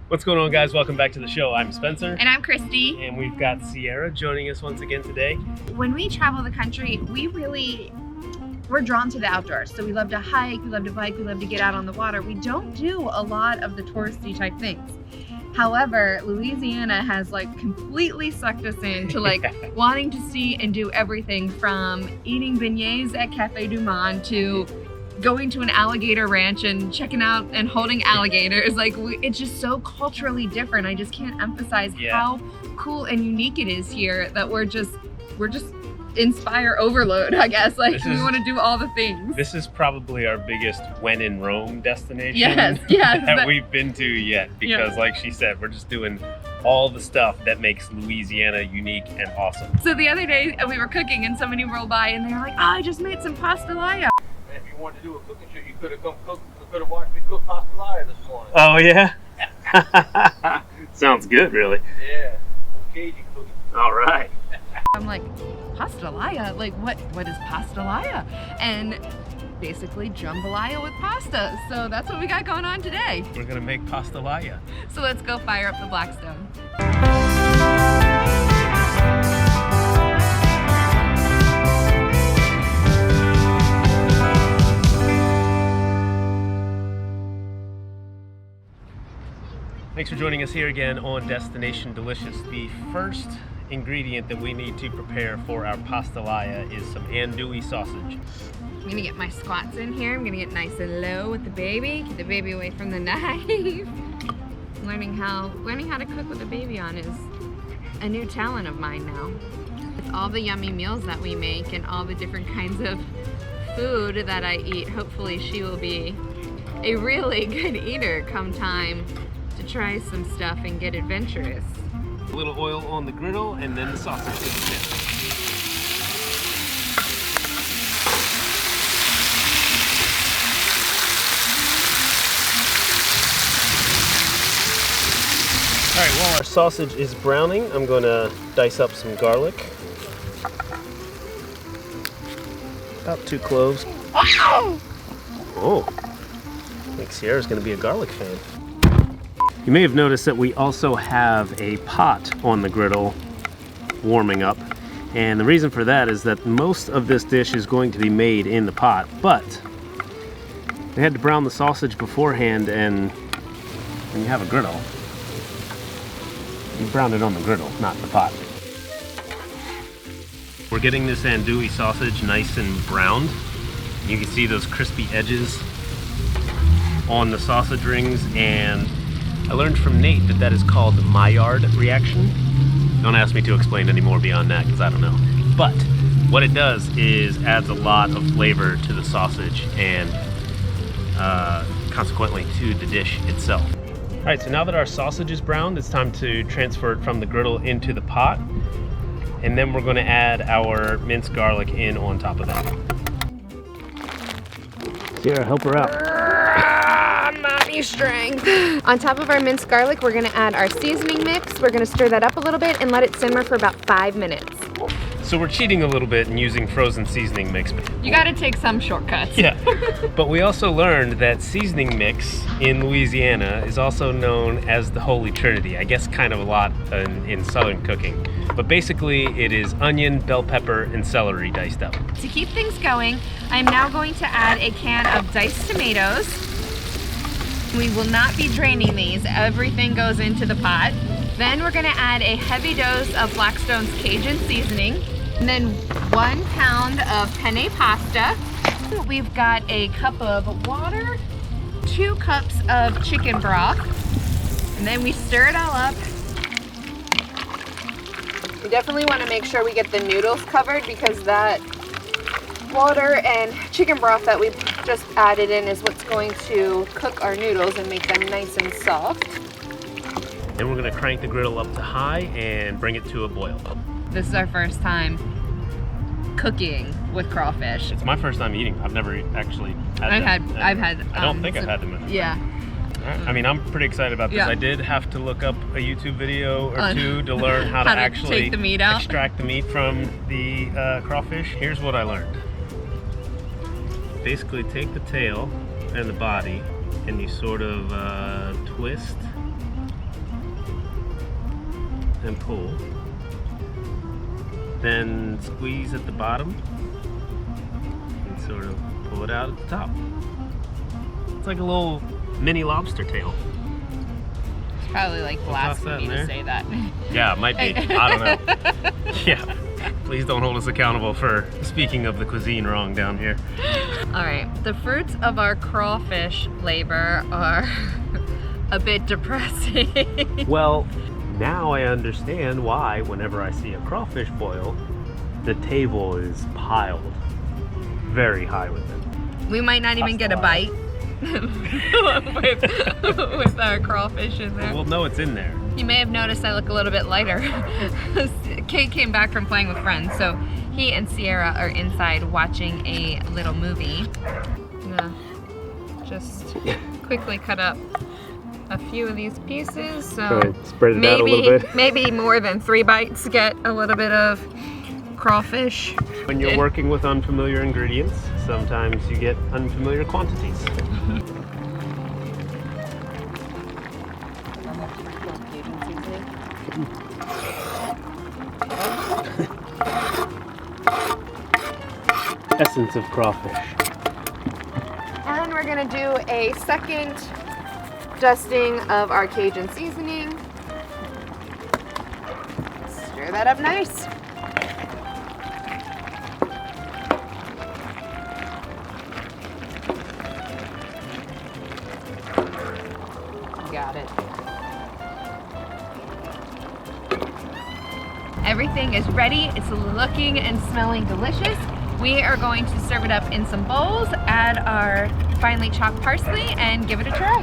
What's going on, guys? Welcome back to the show. I'm Spencer. And I'm Christy. And we've got Sierra joining us once again today. When we travel the country, we're drawn to the outdoors. So we love to hike, we love to bike, we love to get out on the water. We don't do a lot of the touristy type things. However, Louisiana has like completely sucked us into like wanting to see and do everything from eating beignets at Cafe Du Monde to going to an alligator ranch and checking out and holding alligators. Like it's just so culturally different. I just can't emphasize how cool and unique it is here that we're just inspire overload, I guess. Like we want to do all the things. This is probably our biggest when in Rome destination yes, that we've been to yet, because like she said, we're just doing all the stuff that makes Louisiana unique and awesome. So the other day we were cooking and somebody rolled by and they were like, oh, I just made some pastalaya. If you wanted to do a cooking show, you could have come cook. You could have watched me cook pastalaya this morning. Oh yeah. Sounds good, really. Yeah, Cajun cooking. All right. I'm like, pastalaya? Like what is pastalaya? And basically jambalaya with pasta. So that's what we got going on today. We're gonna make pastalaya. So let's go fire up the Blackstone. Thanks for joining us here again on Destination Delicious. The first ingredient that we need to prepare for our pastalaya is some andouille sausage. I'm gonna get my squats in here. I'm gonna get nice and low with the baby. Get the baby away from the knife. Learning how to cook with a baby on is a new talent of mine now. With all the yummy meals that we make and all the different kinds of food that I eat, hopefully she will be a really good eater come time to try some stuff and get adventurous. A little oil on the griddle and then the sausage to the pan. All right, while our sausage is browning, I'm going to dice up some garlic. About 2 cloves. Oh, I think Sierra's going to be a garlic fan. You may have noticed that we also have a pot on the griddle warming up, and the reason for that is that most of this dish is going to be made in the pot, but we had to brown the sausage beforehand, and when you have a griddle, you brown it on the griddle, not in the pot. We're getting this andouille sausage nice and browned. You can see those crispy edges on the sausage rings, and I learned from Nate that is called the Maillard reaction. Don't ask me to explain any more beyond that, because I don't know. But what it does is adds a lot of flavor to the sausage and consequently to the dish itself. All right, so now that our sausage is browned, it's time to transfer it from the griddle into the pot. And then we're going to add our minced garlic in on top of that. Sierra, help her out. Mommy strength. On top of our minced garlic, we're gonna add our seasoning mix. We're gonna stir that up a little bit and let it simmer for about 5 minutes. So we're cheating a little bit and using frozen seasoning mix. You gotta take some shortcuts. Yeah, but we also learned that seasoning mix in Louisiana is also known as the Holy Trinity. I guess kind of a lot in Southern cooking. But basically it is onion, bell pepper, and celery diced up. To keep things going, I'm now going to add a can of diced tomatoes. We will not be draining these. Everything goes into the pot. Then we're gonna add a heavy dose of Blackstone's Cajun seasoning. And then 1 pound of penne pasta. We've got a cup of water, 2 cups of chicken broth. And then we stir it all up. We definitely wanna make sure we get the noodles covered, because that water and chicken broth that we just added in is what's going to cook our noodles and make them nice and soft. Then we're gonna crank the griddle up to high and bring it to a boil. This is our first time cooking with crawfish. It's my first time eating. I've never actually had them. I've had. I don't think I've had them. Yeah. I mean, I'm pretty excited about this. Yeah. I did have to look up a YouTube video or two to learn how to actually take the meat out. Extract the meat from the crawfish. Here's what I learned. Basically, take the tail and the body, and you sort of twist and pull. Then squeeze at the bottom and sort of pull it out at the top. It's like a little mini lobster tail. It's probably like blasphemy to say that. Yeah, it might be. I don't know. Yeah. Please don't hold us accountable for speaking of the cuisine wrong down here. All right, the fruits of our crawfish labor are a bit depressing. Well, now I understand why whenever I see a crawfish boil, the table is piled very high with it. We might not even get a bite with our crawfish in there. We'll know it's in there. You may have noticed I look a little bit lighter. Kate came back from playing with friends, so he and Sierra are inside watching a little movie. I'm gonna just quickly cut up a few of these pieces. So spread it out a little bit. Maybe more than 3 bites get a little bit of crawfish. When you're working with unfamiliar ingredients, sometimes you get unfamiliar quantities. Essence of crawfish. And we're gonna do a second dusting of our Cajun seasoning. Stir that up nice. Got it. Everything is ready. It's looking and smelling delicious. We are going to serve it up in some bowls, add our finely chopped parsley, and give it a try.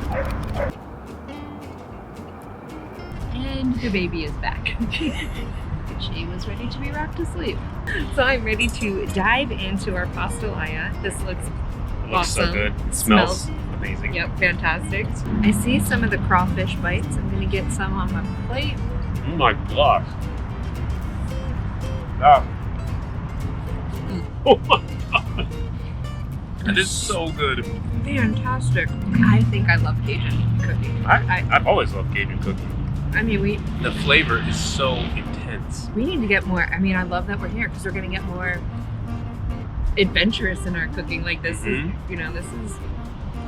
And the baby is back. She was ready to be rocked to sleep. So I'm ready to dive into our pastalaya. This looks awesome. So good. It smells amazing. Yep, fantastic. I see some of the crawfish bites. I'm gonna get some on my plate. Oh my gosh. Ah. Oh my god. That is so good. Fantastic. I think I love Cajun cooking. I've always loved Cajun cooking. I mean, the flavor is so intense. We need to get more. I mean, I love that we're here because we're gonna get more adventurous in our cooking. Like this is, you know,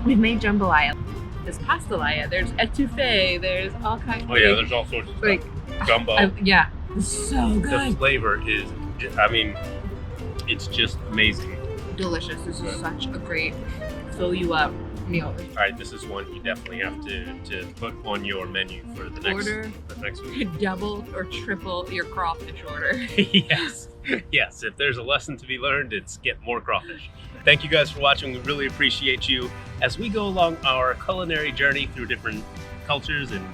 we've made jambalaya, there's pastalaya, there's etouffee, there's all kinds. Oh yeah, there's all sorts of stuff. Gumbo. Yeah, it's so good. The flavor is, I mean, it's just amazing. Delicious. This is such a great fill you up meal. All right, this is one you definitely have to put on your menu for the next week. Double or triple your crawfish order. Yes. Yes, if there's a lesson to be learned, it's get more crawfish. Thank you guys for watching. We really appreciate you as we go along our culinary journey through different cultures and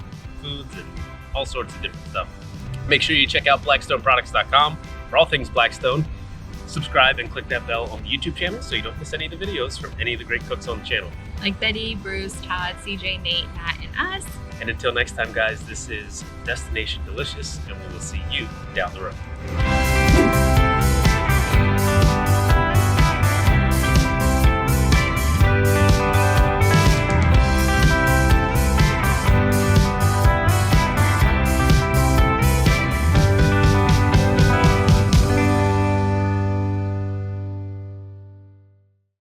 foods and all sorts of different stuff. Make sure you check out blackstoneproducts.com for all things Blackstone. Subscribe and click that bell on the YouTube channel so you don't miss any of the videos from any of the great cooks on the channel. Like Betty, Bruce, Todd, CJ, Nate, Matt, and us. And until next time, guys, this is Destination Delicious, and we will see you down the road.